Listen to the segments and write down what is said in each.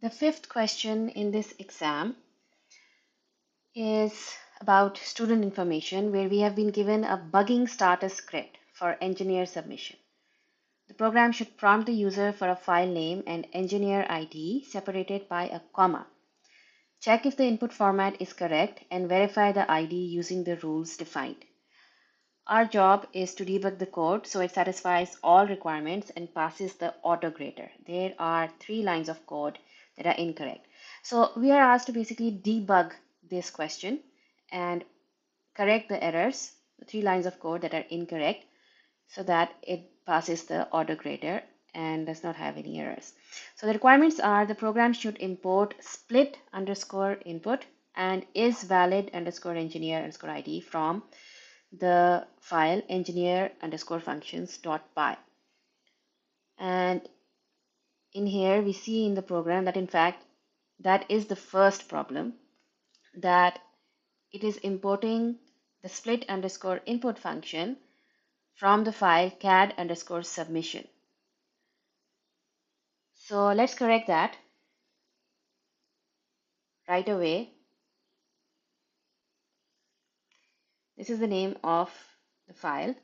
The fifth question in this exam is about student information, where we have been given a bugging starter script for engineer submission. The program should prompt the user for a file name and engineer ID separated by a comma. Check if the input format is correct and verify the ID using the rules defined. Our job is to debug the code so it satisfies all requirements and passes the auto grader. There are 3 lines of code that are incorrect. So we are asked to basically debug this question and correct the errors, the 3 lines of code that are incorrect, so that it passes the auto grader and does not have any errors. So the requirements are: the program should import split underscore input and is valid underscore engineer underscore ID from the file engineer underscore functions dot py. And in here we see in the program that in fact that is the first problem, that it is importing the split underscore input function from the file cad underscore submission. So let's correct that right away. This is the name of the file,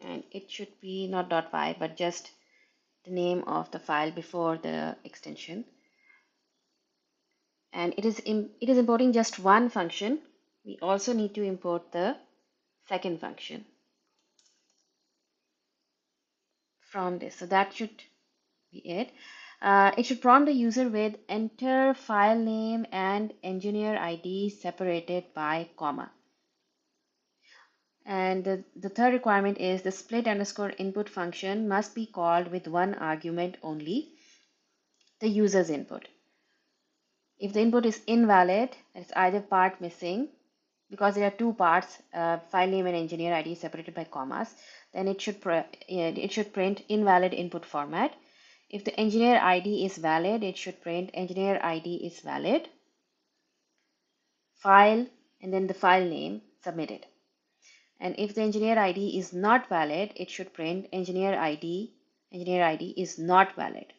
and it should be not .py but just the name of the file before the extension. And it is importing just one function. We also need to import the second function from this. So that should be it. It should prompt the user with enter file name and engineer ID separated by comma. And the third requirement is the split underscore input function must be called with one argument only, the user's input. If the input is invalid, it's either part missing, because there are two parts, file name and engineer ID separated by commas, then it should print invalid input format. If the engineer ID is valid, it should print engineer ID is valid, file, and then the file name submitted. And if the engineer ID is not valid, it should print engineer ID is not valid.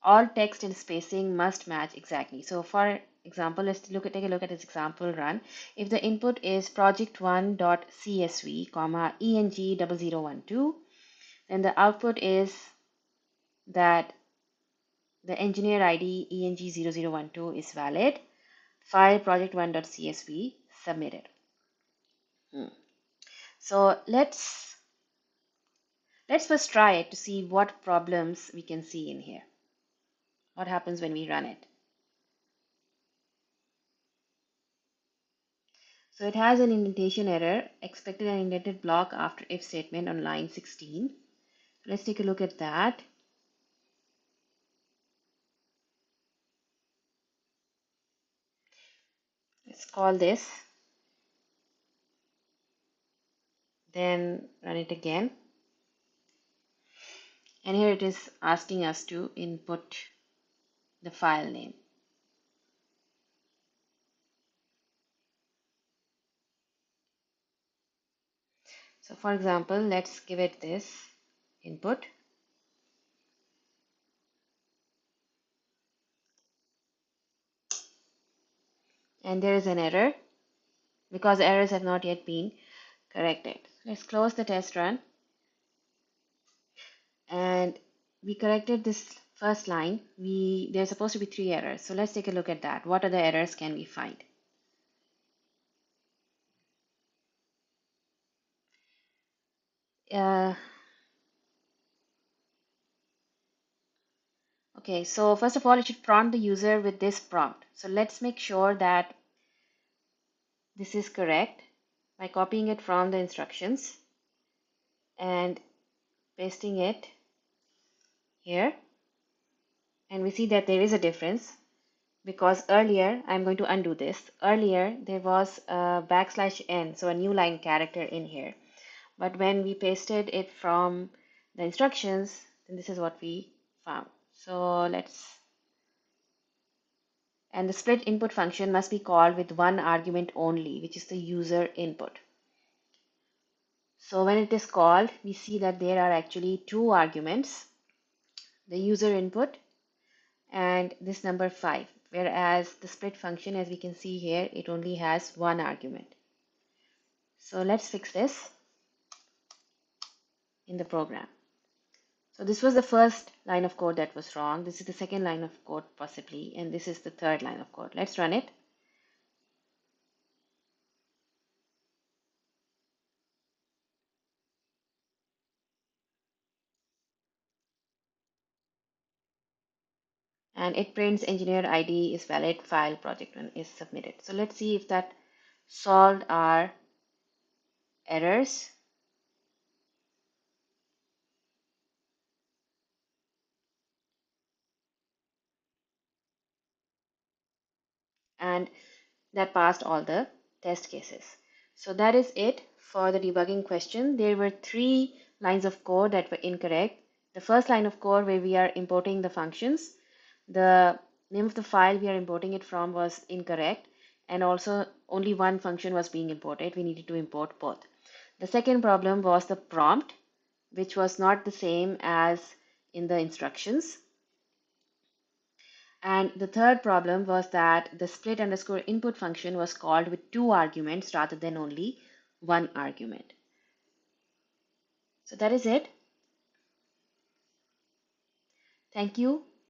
All text and spacing must match exactly. So for example, let's take a look at this example run. If the input is project1.csv, eng0012, then the output is that the engineer ID eng0012 is valid, file project1.csv submitted. So let's first try it to see what problems we can see in here. What happens when we run it? So it has an indentation error, expected an indented block after if statement on line 16. Let's take a look at that. Let's call this, then run it again. And here it is asking us to input the file name. So for example, let's give it this input. And there is an error because errors have not yet been corrected. Let's close the test run. And we corrected this first line. There's supposed to be 3 errors. So let's take a look at that. What other errors can we find? Okay, so first of all, it should prompt the user with this prompt. So let's make sure that this is correct by copying it from the instructions and pasting it here. And we see that there is a difference, because earlier, I'm going to undo this. Earlier, there was a \n, so a new line character in here. But when we pasted it from the instructions, then this is what we found. So and the split input function must be called with one argument only, which is the user input. So when it is called, we see that there are actually 2 arguments. the user input, and this number 5, whereas the split function, as we can see here, it only has one argument. So let's fix this in the program. So this was the first line of code that was wrong. This is the second line of code possibly, and this is the third line of code. Let's run it. And it prints engineer ID is valid, file project one is submitted. So let's see if that solved our errors. And that passed all the test cases. So that is it for the debugging question. There were 3 lines of code that were incorrect. The first line of code where we are importing the functions, the name of the file we are importing it from was incorrect, and also only one function was being imported. We needed to import both. The second problem was the prompt, which was not the same as in the instructions. And the third problem was that the split underscore input function was called with 2 arguments rather than only 1 argument. So that is it. Thank you